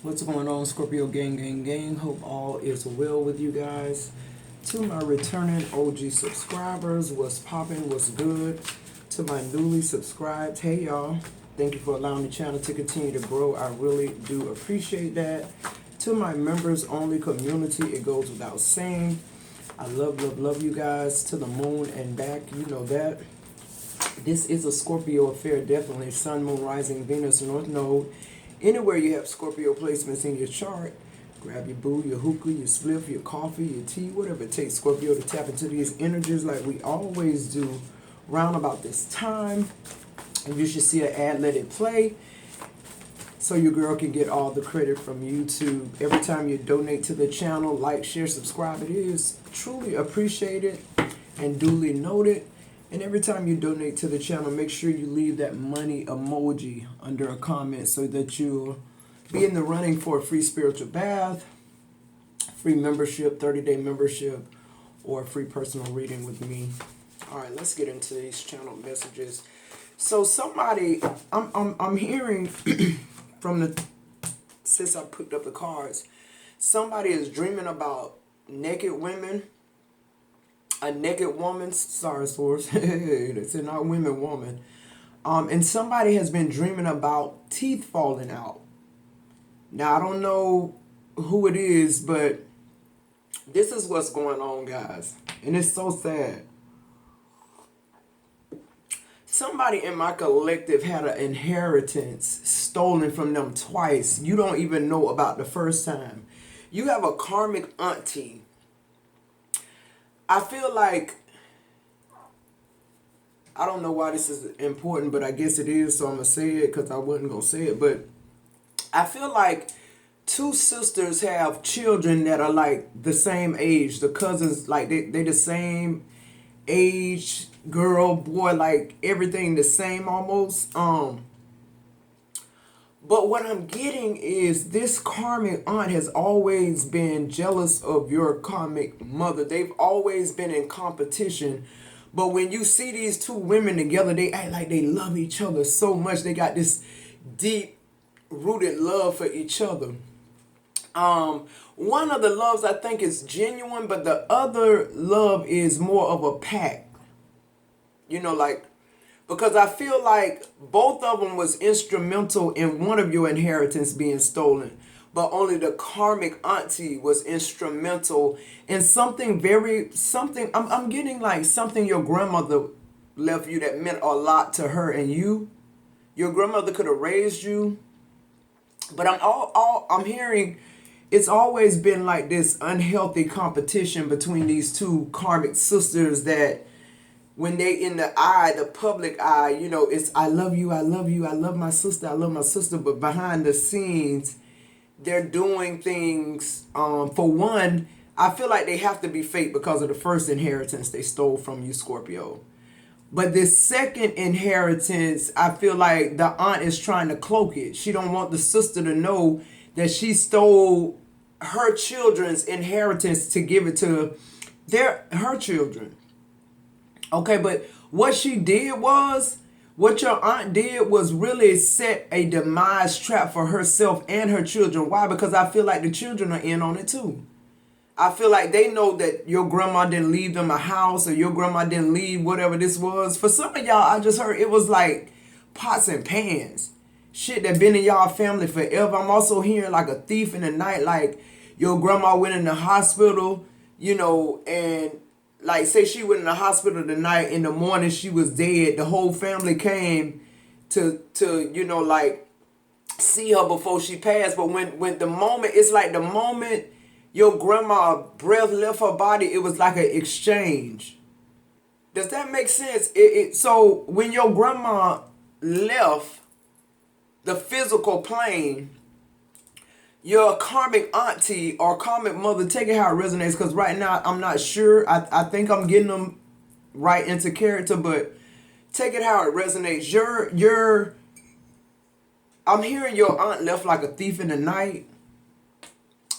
What's going on, Scorpio gang? Hope all is well with you guys. To my returning OG subscribers, what's poppin', what's good? To my newly subscribed, hey y'all. Thank you for allowing the channel to continue to grow. I really do appreciate that. To my members only community, it goes without saying. I love you guys to the moon and back. You know that. This is a Scorpio affair, definitely. Sun, Moon, Rising, Venus, North Node. Anywhere you have Scorpio placements in your chart, grab your boo, your hookah, your spliff, your coffee, your tea, whatever it takes, Scorpio, to tap into these energies like we always do round about this time. And you should see an ad, let it play, so your girl can get all the credit from YouTube. Every time you donate to the channel, like, share, subscribe, it is truly appreciated and duly noted. And every time you donate to the channel, make sure you leave that money emoji under a comment so that you'll be in the running for a free spiritual bath, free membership, 30-day membership, or a free personal reading with me. All right, let's get into these channel messages. So somebody, I'm hearing from the, since I picked up the cards, somebody is dreaming about naked women. A naked woman, sorry, source. They said not women, woman. And somebody has been dreaming about teeth falling out. Now, I don't know who it is, but this is what's going on, guys. And it's so sad. Somebody in my collective had an inheritance stolen from them twice. You don't even know about the first time. You have a karmic auntie. I feel like, I don't know why this is important, but I guess it is, so I'm going to say it because I wasn't going to say it. But I feel like two sisters have children that are like the same age. The cousins, like they the same age, girl, boy, like everything the same almost. But what I'm getting is this karmic aunt has always been jealous of your karmic mother. They've always been in competition. But when you see these two women together, they act like they love each other so much. They got this deep rooted love for each other. One of the loves I think is genuine, but the other love is more of a pact. You know, like, because I feel like both of them was instrumental in one of your inheritance being stolen. But only the karmic auntie was instrumental in something I'm getting like something your grandmother left you that meant a lot to her and you. Your grandmother could have raised you. But I'm hearing it's always been like this unhealthy competition between these two karmic sisters that when they in the public eye, you know, it's I love you, I love my sister, I love my sister. But behind the scenes, they're doing things. For one, I feel like they have to be fake because of the first inheritance they stole from you, Scorpio. But this second inheritance, I feel like the aunt is trying to cloak it. She don't want the sister to know that she stole her children's inheritance to give it to her children. Okay, but what your aunt did was really set a demise trap for herself and her children. Why? Because I feel like the children are in on it too. I feel like they know that your grandma didn't leave them a house or your grandma didn't leave whatever this was. For some of y'all, I just heard it was like pots and pans. Shit that been in y'all family forever. I'm also hearing like a thief in the night, like your grandma went in the hospital, you know, and like say she went in the hospital tonight, in the morning she was dead. The whole family came to you know, like see her before she passed. But when the moment, it's like the moment your grandma breath left her body, it was like an exchange. Does that make sense? So when your grandma left the physical plane, your karmic auntie or karmic mother, take it how it resonates, because right now I'm not sure. I think I'm getting them right into character, but take it how it resonates. I'm hearing your aunt left like a thief in the night.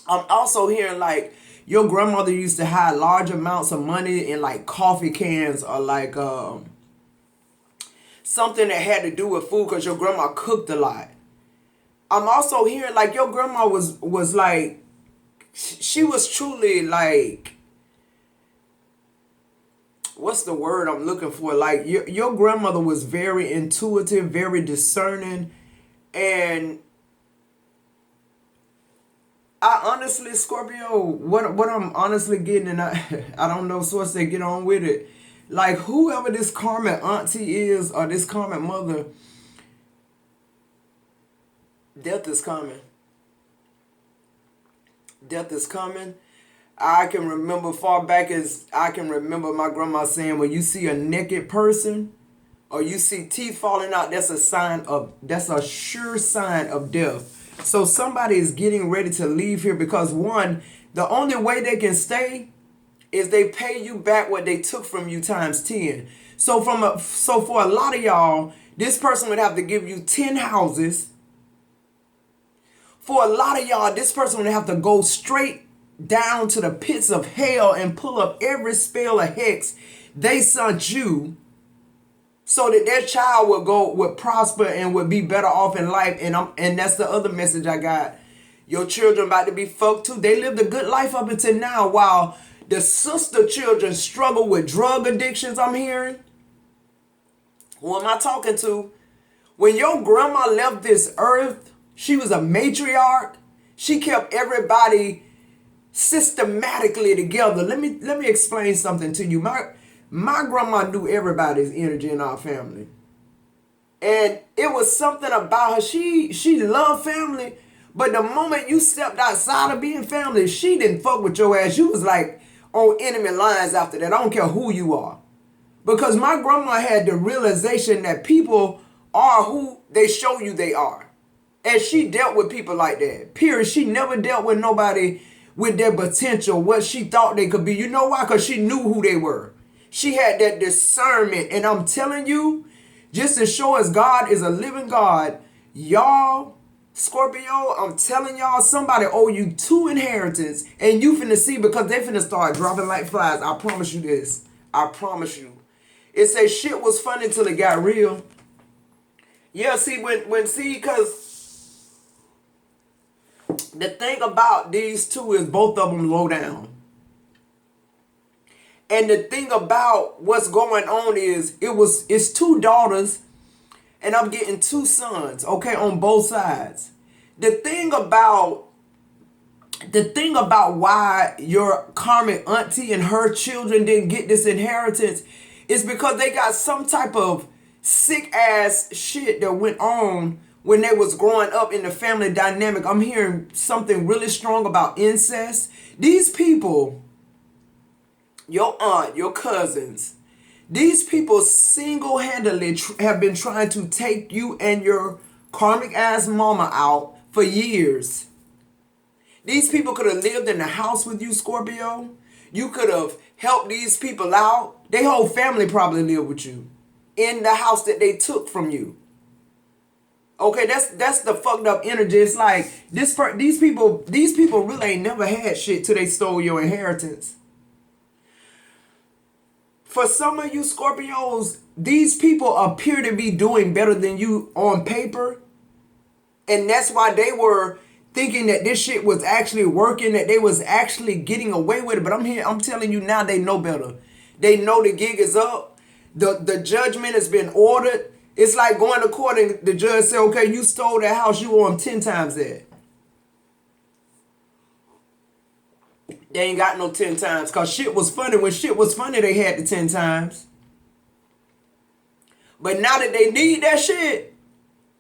I'm also hearing like your grandmother used to hide large amounts of money in like coffee cans or like something that had to do with food because your grandma cooked a lot. I'm also hearing like your grandma was like, she was truly like, what's the word I'm looking for? Like your grandmother was very intuitive, very discerning, and I honestly, Scorpio, what I'm honestly getting, and I don't know, so I say get on with it. Like whoever this karmic auntie is or this karmic mother, death is coming. Death is coming. I can remember far back as I can remember my grandma saying, when you see a naked person or you see teeth falling out, that's a sure sign of death. So somebody is getting ready to leave here because one, the only way they can stay is they pay you back what they took from you times 10. So for a lot of y'all, this person would have to give you 10 houses. For a lot of y'all, this person would have to go straight down to the pits of hell and pull up every spell of hex they sent you so that their child would prosper and would be better off in life. And that's the other message I got. Your children about to be fucked too. They lived a good life up until now while the sister children struggle with drug addictions, I'm hearing. Who am I talking to? When your grandma left this earth, she was a matriarch. She kept everybody systematically together. Let me explain something to you. My grandma knew everybody's energy in our family. And it was something about her. She loved family. But the moment you stepped outside of being family, she didn't fuck with your ass. You was like on enemy lines after that. I don't care who you are. Because my grandma had the realization that people are who they show you they are. And she dealt with people like that. Period. She never dealt with nobody with their potential, what she thought they could be. You know why? Because she knew who they were. She had that discernment. And I'm telling you, just as sure as God is a living God, y'all, Scorpio, I'm telling y'all, somebody owe you 2 inheritance. And you finna see, because they finna start dropping like flies. I promise you this. I promise you. It says shit was funny till it got real. Yeah, see, because the thing about these two is both of them low down. And the thing about what's going on is it's 2 daughters and I'm getting 2 sons, okay, on both sides. The thing about why your karmic auntie and her children didn't get this inheritance is because they got some type of sick ass shit that went on when they was growing up in the family dynamic. I'm hearing something really strong about incest. These people, your aunt, your cousins, these people single-handedly have been trying to take you and your karmic ass mama out for years. These people could have lived in the house with you, Scorpio. You could have helped these people out. Their whole family probably lived with you in the house that they took from you. Okay, that's the fucked up energy. It's like these people really ain't never had shit till they stole your inheritance. For some of you Scorpios, these people appear to be doing better than you on paper. And that's why they were thinking that this shit was actually working, that they was actually getting away with it. But I'm telling you now, they know better. They know the gig is up. The judgment has been ordered. It's like going to court and the judge say, okay, you stole that house, you owe him 10 times that. They ain't got no 10 times because shit was funny. When shit was funny, they had the 10 times. But now that they need that shit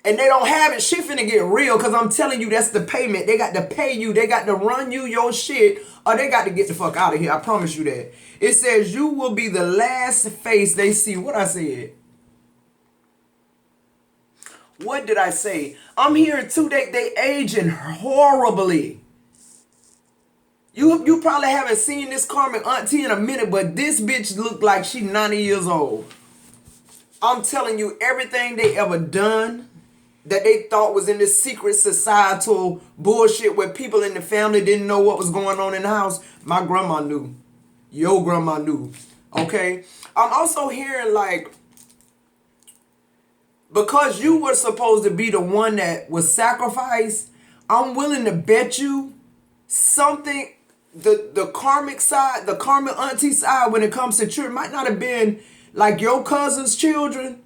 and they don't have it, shit finna get real, because I'm telling you, that's the payment. They got to pay you. They got to run you your shit or they got to get the fuck out of here. I promise you that. It says you will be the last face they see. What I said? What did I say? I'm hearing too, they aging horribly. You probably haven't seen this karmic auntie in a minute, but this bitch looked like she 90 years old. I'm telling you, everything they ever done that they thought was in this secret societal bullshit where people in the family didn't know what was going on in the house, my grandma knew. Your grandma knew. Okay? I'm also hearing like Because you were supposed to be the one that was sacrificed, I'm willing to bet you something, the karmic side, the karmic auntie side when it comes to children might not have been like your cousin's children,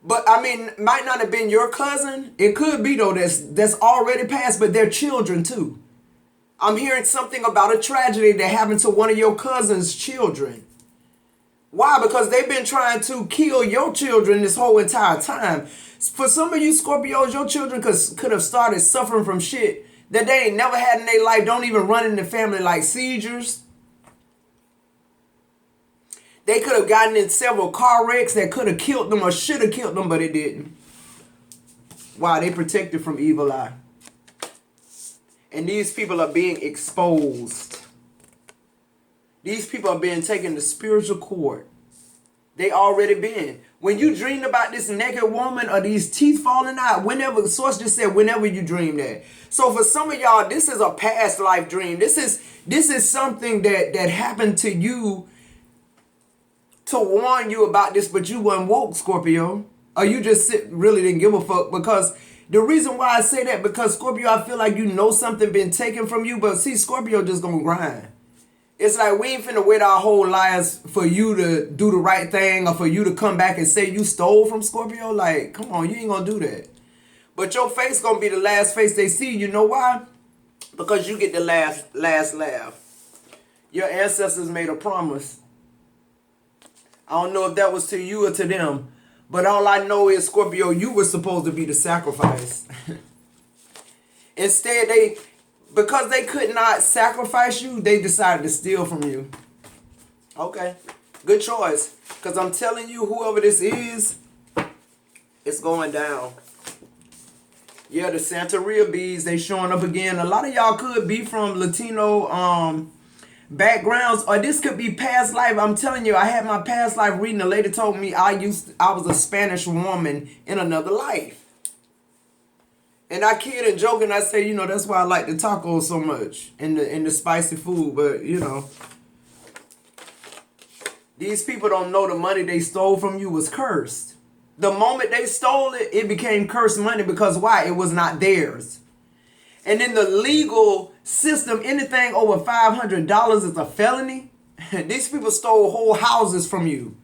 but I mean, might not have been your cousin. It could be though that's already passed, but they're children too. I'm hearing something about a tragedy that happened to one of your cousin's children. Why? Because they've been trying to kill your children this whole entire time. For some of you Scorpios, your children could have started suffering from shit that they ain't never had in their life. Don't even run in the family, like seizures. They could have gotten in several car wrecks that could have killed them or should have killed them, but it didn't. Why? They protected from evil eye. And these people are being exposed. These people are being taken to spiritual court. They already been. When you dreamed about this naked woman or these teeth falling out, whenever, the source just said whenever you dream that. So for some of y'all, this is a past life dream. This is something that happened to you to warn you about this, but you weren't woke, Scorpio. Or you just really didn't give a fuck. Because the reason why I say that, because Scorpio, I feel like you know something been taken from you, but see, Scorpio just gonna grind. It's like we ain't finna wait our whole lives for you to do the right thing or for you to come back and say you stole from Scorpio. Like, come on, you ain't gonna do that. But your face gonna be the last face they see. You know why? Because you get the last laugh. Your ancestors made a promise. I don't know if that was to you or to them, but all I know is, Scorpio, you were supposed to be the sacrifice. Instead, because they could not sacrifice you, they decided to steal from you. Okay, good choice. Because I'm telling you, whoever this is, it's going down. Yeah, the Santeria beads, they showing up again. A lot of y'all could be from Latino backgrounds, or this could be past life. I'm telling you, I had my past life reading. A lady told me I was a Spanish woman in another life. And I kid and joke and I say, you know, that's why I like the tacos so much and the spicy food. But, you know, these people don't know the money they stole from you was cursed. The moment they stole it, it became cursed money because why? It was not theirs. And in the legal system, anything over $500 is a felony. These people stole whole houses from you.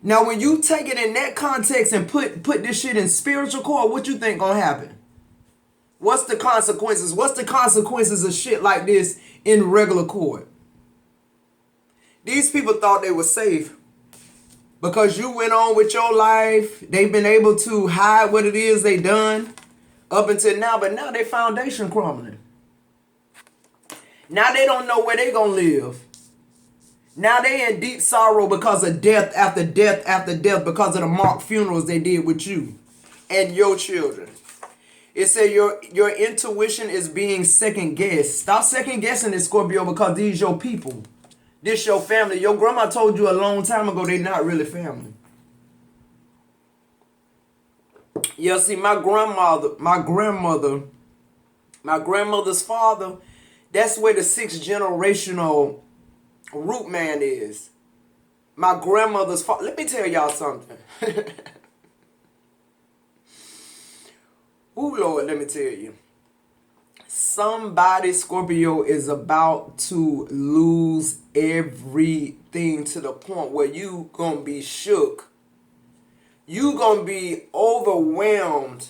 Now, when you take it in that context and put this shit in spiritual court, what you think gonna happen? What's the consequences? What's the consequences of shit like this in regular court? These people thought they were safe because you went on with your life. They've been able to hide what it is they done up until now, but now their foundation crumbling. Now they don't know where they gonna live. Now they in deep sorrow because of death after death after death, because of the mock funerals they did with you and your children. It said your intuition is being second guessed. Stop second guessing it, Scorpio, because these your people. This your family. Your grandma told you a long time ago they not really family. Yeah, see, my grandmother's father, that's where the 6th generational root man is. My grandmother's father. Let me tell y'all something. Ooh, Lord, let me tell you. Somebody, Scorpio, is about to lose everything to the point where you gonna be shook. You gonna be overwhelmed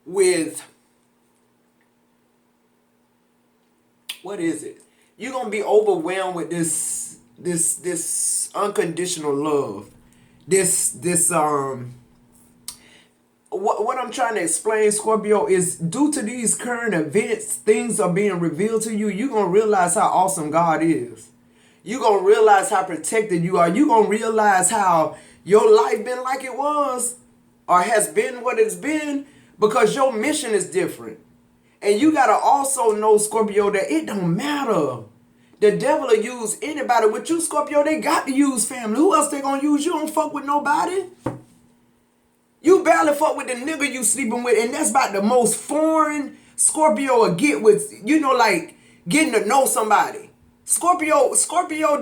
with, what is it? You're gonna be overwhelmed with this unconditional love. What I'm trying to explain, Scorpio, is due to these current events, things are being revealed to you. You're going to realize how awesome God is. You're going to realize how protected you are. You're going to realize how your life been like it was or has been what it's been because your mission is different. And you got to also know, Scorpio, that it don't matter. The devil will use anybody. With you, Scorpio, they got to use family. Who else they going to use? You don't fuck with nobody. You barely fuck with the nigga you sleeping with, and that's about the most foreign Scorpio will get with, you know, like getting to know somebody. Scorpio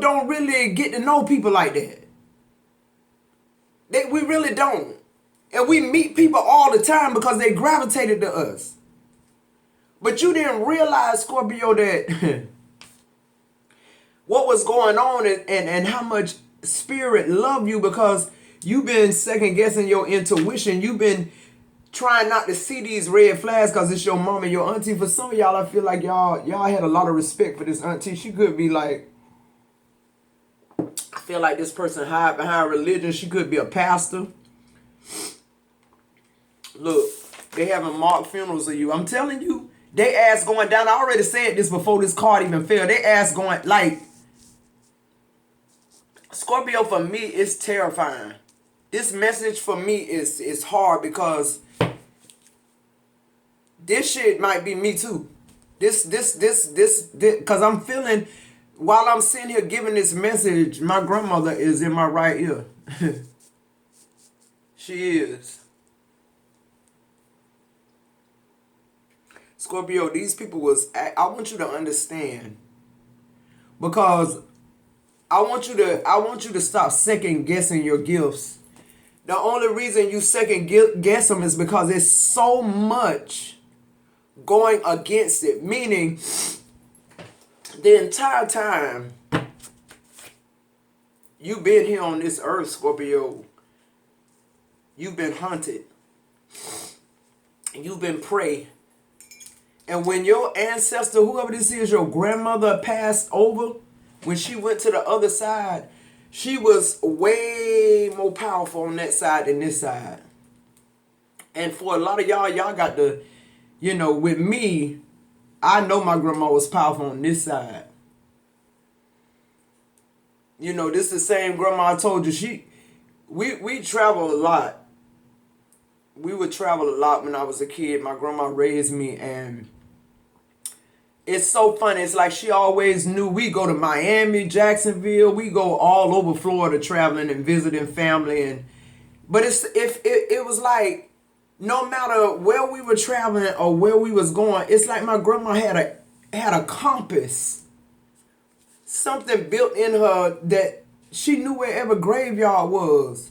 don't really get to know people like that. We really don't. And we meet people all the time because they gravitated to us. But you didn't realize, Scorpio, that what was going on and how much spirit love you, because you've been second guessing your intuition. You've been trying not to see these red flags because it's your mom and your auntie. For some of y'all, I feel like y'all had a lot of respect for this auntie. She could be like, I feel like this person hide behind religion. She could be a pastor. Look, they having mock funerals of you. I'm telling you, they ass going down. I already said this before this card even fell. They ass going, like, Scorpio, for me, is terrifying. This message for me is hard because this shit might be me too. This, because I'm feeling, while I'm sitting here giving this message, my grandmother is in my right ear. She is. Scorpio, these people was, I want you to understand, because I want you to stop second guessing your gifts. The only reason you second guess them is because there's so much going against it. Meaning, the entire time you've been here on this earth, Scorpio, you've been hunted. You've been prey. And when your ancestor, whoever this is, your grandmother passed over, when she went to the other side, she was way more powerful on that side than this side. And for a lot of y'all got to, with me, I know my grandma was powerful on this side. This is the same grandma I told you. We travel a lot. We would travel a lot when I was a kid. My grandma raised me, and it's so funny. It's like she always knew we go to Miami, Jacksonville. We go all over Florida traveling and visiting family. But it was like, no matter where we were traveling or where we was going, it's like my grandma had a compass. Something built in her that she knew wherever graveyard was,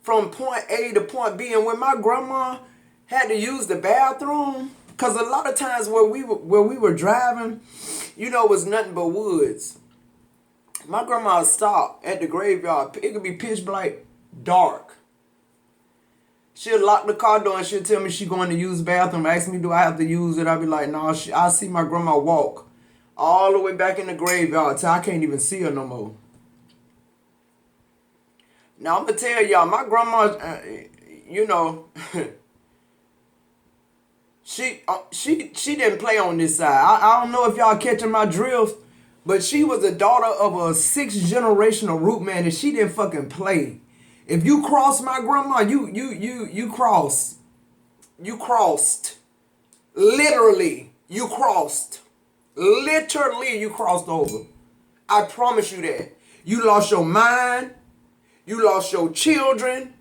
from point A to point B. And when my grandma had to use the bathroom, because a lot of times where we were driving, it was nothing but woods. My grandma would stop at the graveyard. It could be pitch black, dark. She'll lock the car door and she'll tell me she's going to use the bathroom. Ask me, do I have to use it? I'll be like, no. I see my grandma walk all the way back in the graveyard till I can't even see her no more. Now, I'm going to tell y'all, my grandma, she didn't play on this side. I don't know if y'all catching my drift, but she was the daughter of a 6th generational root man, and she didn't fucking play. If you cross my grandma, you crossed. You crossed. Literally, you crossed. Literally, you crossed over. I promise you that. You lost your mind. You lost your children,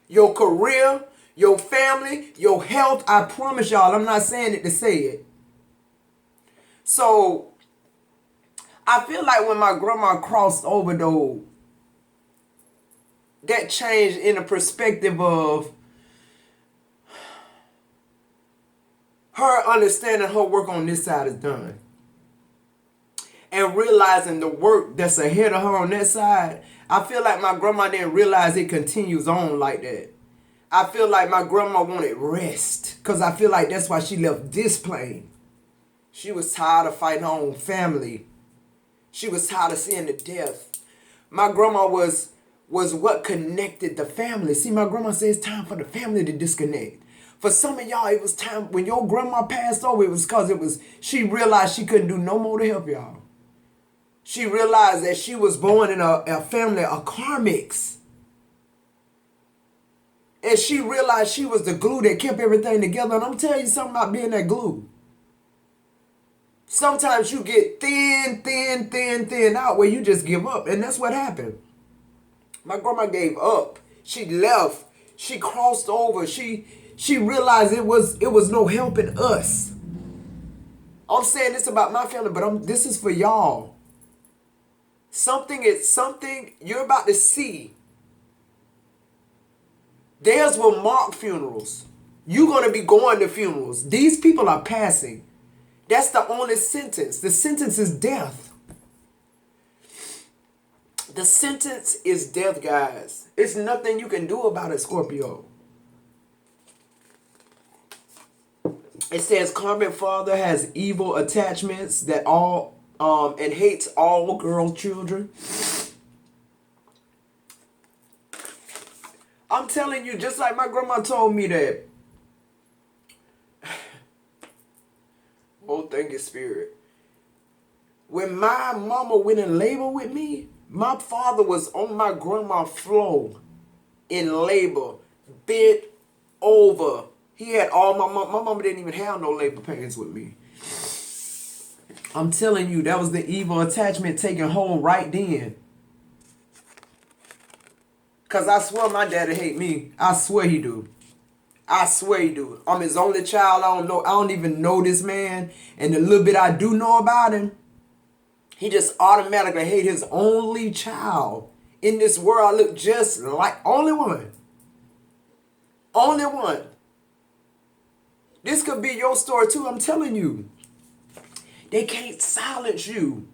your career, your family, your health. I promise y'all, I'm not saying it to say it. So, I feel like when my grandma crossed over, though, that changed in the perspective of her understanding her work on this side is done. And realizing the work that's ahead of her on that side. I feel like my grandma didn't realize it continues on like that. I feel like my grandma wanted rest, because I feel like that's why she left this plane. She was tired of fighting her own family. She was tired of seeing the death. My grandma was what connected the family. See, my grandma said it's time for the family to disconnect. For some of y'all, it was time, when your grandma passed over, it was because she realized she couldn't do no more to help y'all. She realized that she was born in a family of karmics. And she realized she was the glue that kept everything together. And I'm telling you something about being that glue. Sometimes you get thin out where you just give up. And that's what happened. My grandma gave up. She left. She crossed over. She realized it was no helping us. I'm saying this about my family, but this is for y'all. Something you're about to see Theirs will mark funerals. You're going to be going to funerals. These people are passing. That's the only sentence. The sentence is death. The sentence is death, guys. It's nothing you can do about it, Scorpio. It says karmic father has evil attachments that all and hates all girl children. I'm telling you, just like my grandma told me that. Oh, thank you, Spirit. When my mama went in labor with me, my father was on my grandma's floor in labor, bent over. He had all my mama didn't even have no labor pains with me. I'm telling you, that was the evil attachment taking hold right then. Cause I swear my daddy hate me. I swear he do. I swear he do. I'm his only child. I don't even know this man. And the little bit I do know about him, he just automatically hate his only child. In this world, I look just like only one. Only one. This could be your story too, I'm telling you. They can't silence you.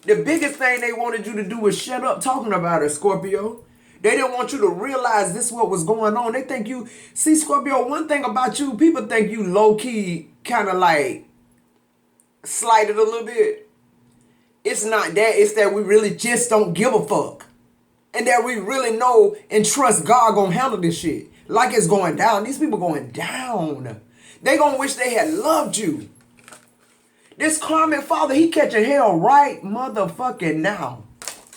The biggest thing they wanted you to do was shut up talking about it, Scorpio. They didn't want you to realize this what was going on. They think you... See, Scorpio, one thing about you, people think you low-key kind of like slighted a little bit. It's not that. It's that we really just don't give a fuck. And that we really know and trust God gonna handle this shit. Like it's going down. These people going down. They gonna wish they had loved you. This karmic father, he catching hell right motherfucking now.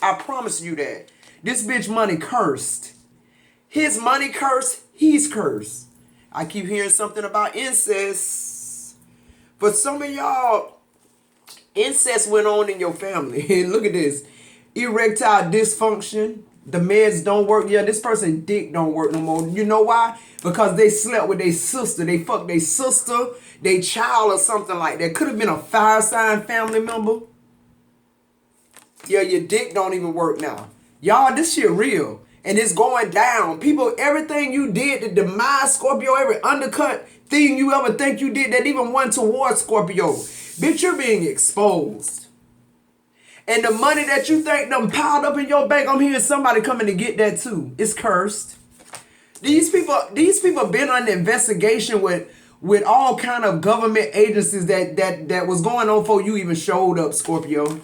I promise you that. This bitch money cursed. His money cursed, he's cursed. I keep hearing something about incest. For some of y'all, incest went on in your family. Look at this. Erectile dysfunction. The meds don't work. Yeah, this person's dick don't work no more. You know why? Because they slept with their sister. They fucked their sister, their child or something like that. Could have been a fire sign family member. Yeah, your dick don't even work now. Y'all, this shit real. And it's going down. People, everything you did to demise Scorpio, every undercut thing you ever think you did that even went towards Scorpio, bitch, you're being exposed. And the money that you think done piled up in your bank, I'm hearing somebody coming to get that too. It's cursed. These people been under investigation with all kind of government agencies that was going on before you even showed up, Scorpio.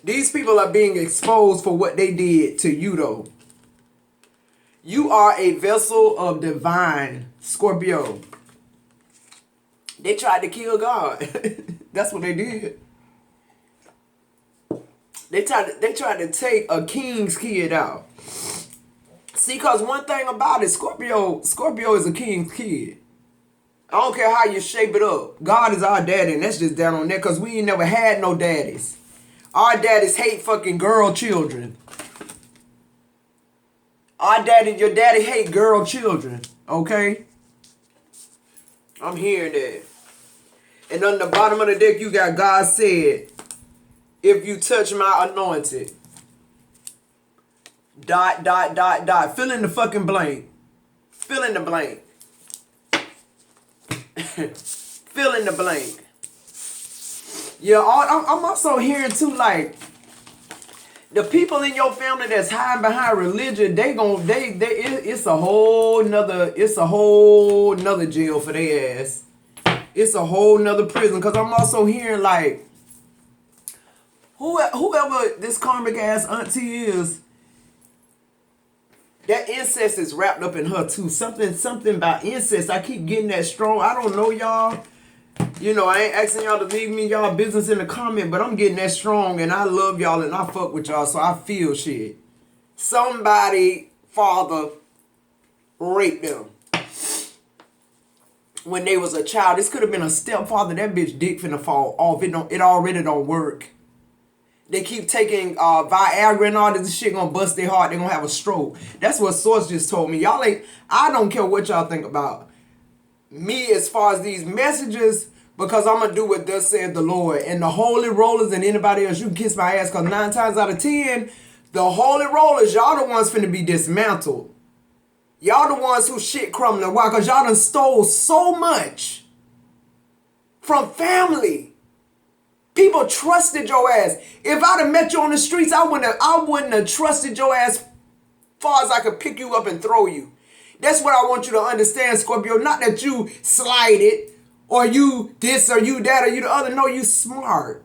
These people are being exposed for what they did to you, though. You are a vessel of divine, Scorpio. They tried to kill God. That's what they did. They tried to take a king's kid out. See, because one thing about it, Scorpio is a king's kid. I don't care how you shape it up. God is our daddy, and that's just down on there because we ain't never had no daddies. Our daddies hate fucking girl children. Your daddy hate girl children. Okay? I'm hearing that. And on the bottom of the deck, you got God said, if you touch my anointed, ... Fill in the fucking blank. Fill in the blank. Fill in the blank. Yeah, I'm also hearing too, like, the people in your family that's hiding behind religion, it's a whole nother jail for their ass. It's a whole nother prison. Cause I'm also hearing like, whoever this karmic ass auntie is, that incest is wrapped up in her too. Something about incest. I keep getting that strong. I don't know, y'all. You know, I ain't asking y'all to leave me y'all business in the comment, but I'm getting that strong and I love y'all and I fuck with y'all, so I feel shit. Somebody, father, raped them when they was a child. This could have been a stepfather. That bitch dick finna fall off. It already don't work. They keep taking Viagra and all this shit gonna bust their heart. They gonna have a stroke. That's what Source just told me. Y'all ain't, I don't care what y'all think about me as far as these messages, because I'm gonna do what thus said the Lord. And the holy rollers and anybody else, you can kiss my ass, because 9 times out of 10, the holy rollers, y'all the ones finna be dismantled. Y'all the ones who shit crumbling. Why? Because y'all done stole so much from family. People trusted your ass. If I'd have met you on the streets, I wouldn't have trusted your ass far as I could pick you up and throw you. That's what I want you to understand, Scorpio. Not that you slided, or you this, or you that, or you the other. No, you smart.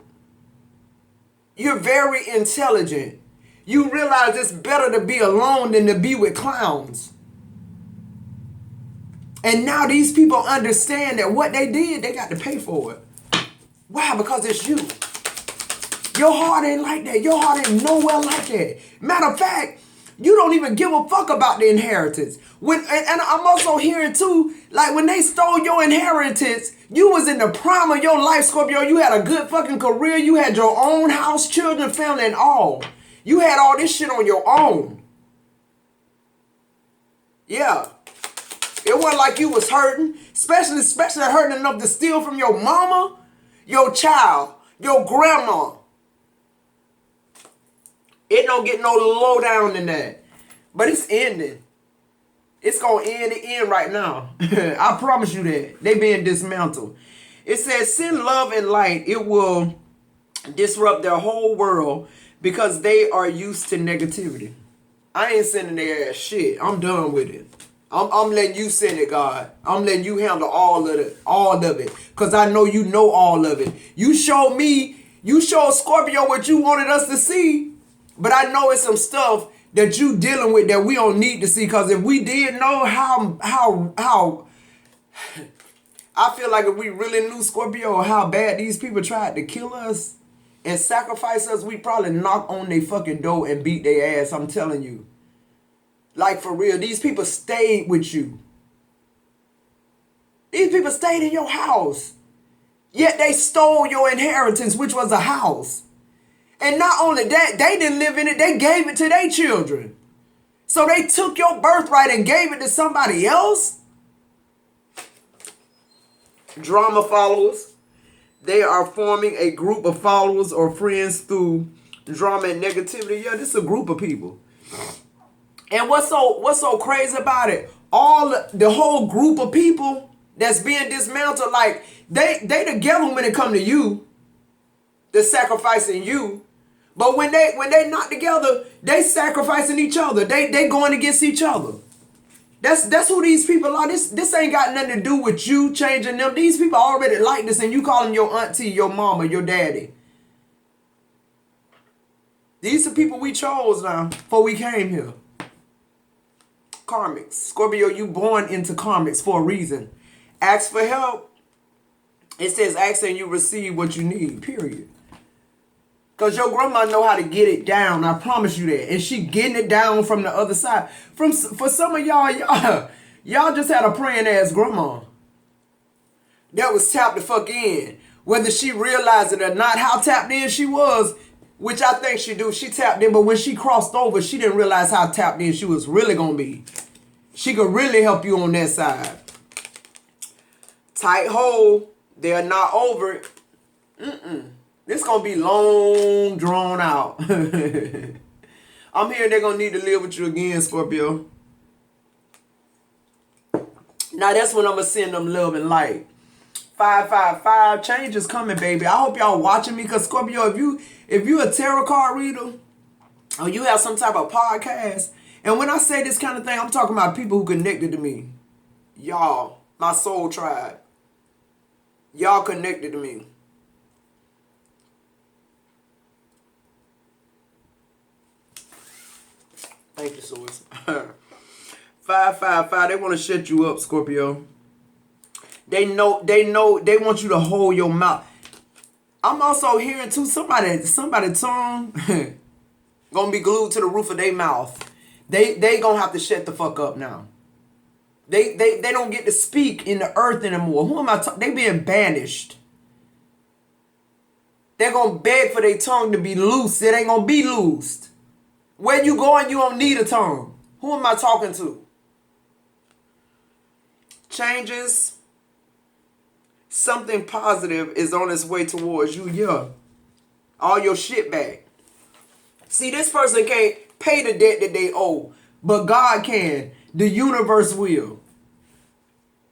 You're very intelligent. You realize it's better to be alone than to be with clowns. And now these people understand that what they did, they got to pay for it. Why? Because it's you. Your heart ain't like that. Your heart ain't nowhere like that. Matter of fact, you don't even give a fuck about the inheritance. And I'm also hearing too, like when they stole your inheritance, you was in the prime of your life, Scorpio. You had a good fucking career. You had your own house, children, family, and all. You had all this shit on your own. Yeah. It wasn't like you was hurting, especially hurting enough to steal from your mama, your child, your grandma. It don't get no low down than that. But it's ending. It's going to end right now. I promise you that. They being dismantled. It says, send love and light. It will disrupt their whole world because they are used to negativity. I ain't sending their ass shit. I'm done with it. I'm letting you send it, God. I'm letting you handle all of it. Because I know you know all of it. You showed Scorpio what you wanted us to see. But I know it's some stuff that you dealing with that we don't need to see. Because if we did know how I feel like if we really knew, Scorpio, how bad these people tried to kill us and sacrifice us, we probably knock on their fucking door and beat their ass. I'm telling you. Like, for real, these people stayed with you. These people stayed in your house. Yet they stole your inheritance, which was a house. And not only that, they didn't live in it, they gave it to their children. So they took your birthright and gave it to somebody else? Drama followers. They are forming a group of followers or friends through drama and negativity. Yeah, this is a group of people. And what's so crazy about it? The whole group of people that's being dismantled, like they together when it come to you, they're sacrificing you. But when they not together, they sacrificing each other. They going against each other. That's who these people are. This ain't got nothing to do with you changing them. These people already like this, and you call them your auntie, your mama, your daddy. These are people we chose now before we came here. Karmics. Scorpio, you born into karmics for a reason. Ask for help. It says ask and you receive what you need, period. Because your grandma know how to get it down. I promise you that. And she getting it down from the other side. For some of y'all just had a praying ass grandma that was tapped the fuck in. Whether she realized it or not, how tapped in she was, which I think she do. She tapped in, but when she crossed over, she didn't realize how tapped in she was really going to be. She could really help you on that side. Tight hole. They're not over it. This going to be long, drawn out. I'm hearing they're going to need to live with you again, Scorpio. Now, that's when I'm going to send them love and light. 555, change is coming, baby. I hope y'all watching me, because Scorpio, if you a tarot card reader, or you have some type of podcast, and when I say this kind of thing, I'm talking about people who connected to me. Y'all, my soul tribe. Y'all connected to me. Thank you, Source. 555, they want to shut you up, Scorpio. They know, they want you to hold your mouth. I'm also hearing too, somebody tongue gonna be glued to the roof of their mouth. They gonna have to shut the fuck up now. They don't get to speak in the earth anymore. Who am I talking? They being banished. They're gonna beg for their tongue to be loose. It ain't gonna be loosed. Where you going, you don't need a tongue. Who am I talking to? Changes. Something positive is on its way towards you. Yeah. All your shit back. See, this person can't pay the debt that they owe, but God can. The universe will.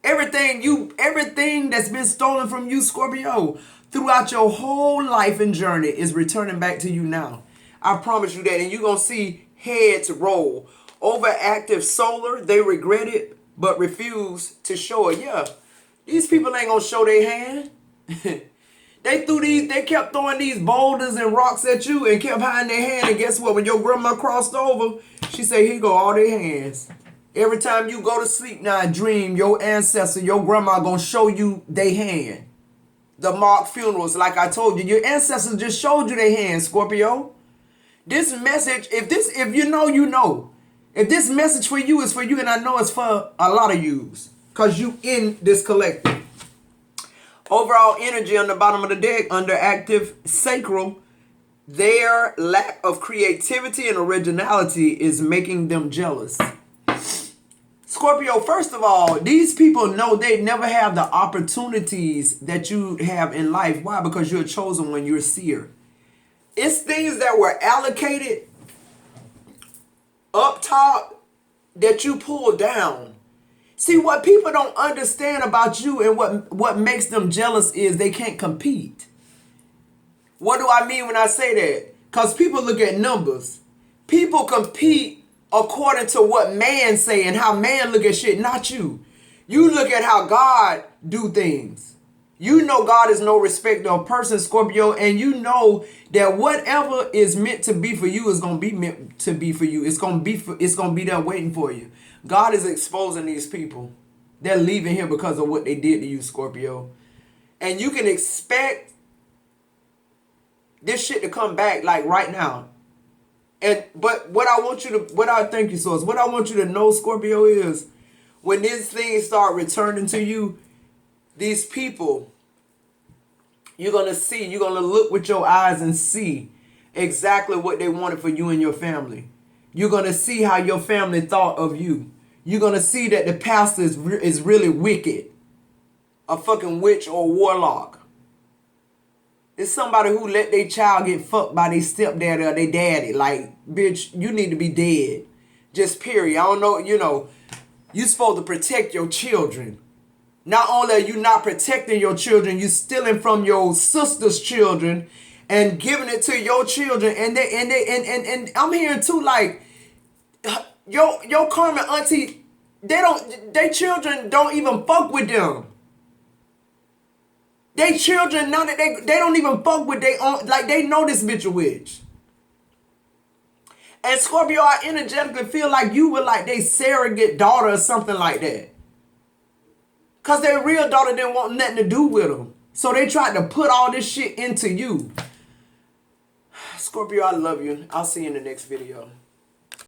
Everything that's been stolen from you, Scorpio, throughout your whole life and journey is returning back to you now. I promise you that. And you're going to see heads roll. Overactive solar, they regret it, but refuse to show it. Yeah, these people ain't going to show their hand. They kept throwing these boulders and rocks at you and kept hiding their hand. And guess what? When your grandma crossed over, she said, here go all their hands. Every time you go to sleep now and dream, your ancestor, your grandma gonna show you their hand. The mock funerals, like I told you, your ancestors just showed you their hand, Scorpio. This message, if you know, you know. If this message for you is for you, and I know it's for a lot of yous, because you in this collective. Overall energy on the bottom of the deck, under active sacral, their lack of creativity and originality is making them jealous. Scorpio, first of all, these people know they never have the opportunities that you have in life. Why? Because you're chosen when you're a seer. It's things that were allocated up top that you pull down. See, what people don't understand about you and what makes them jealous is they can't compete. What do I mean when I say that? Because people look at numbers. People compete according to what man say and how man look at shit, not you. You look at how God do things. You know God is no respecter of person, Scorpio, and you know that whatever is meant to be for you is gonna be meant to be for you. It's gonna be there waiting for you. God is exposing these people. They're leaving here because of what they did to you, Scorpio. And you can expect this shit to come back like right now. But what I thank you, Source. What I want you to know, Scorpio, is when these things start returning to you, these people, you're going to look with your eyes and see exactly what they wanted for you and your family. You're going to see how your family thought of you. You're going to see that the pastor is really wicked. A fucking witch or warlock. It's somebody who let their child get fucked by their stepdaddy or their daddy. Like, bitch, you need to be dead. Just period. I don't know, you're supposed to protect your children. Not only are you not protecting your children, you're stealing from your sister's children and giving it to your children. And I'm hearing too, like, your karma auntie, their children don't even fuck with them. They children, now that they don't even fuck with their own, like they know this bitch a witch. And Scorpio, I energetically feel like you were like their surrogate daughter or something like that. Because their real daughter didn't want nothing to do with them. So they tried to put all this shit into you. Scorpio, I love you. I'll see you in the next video.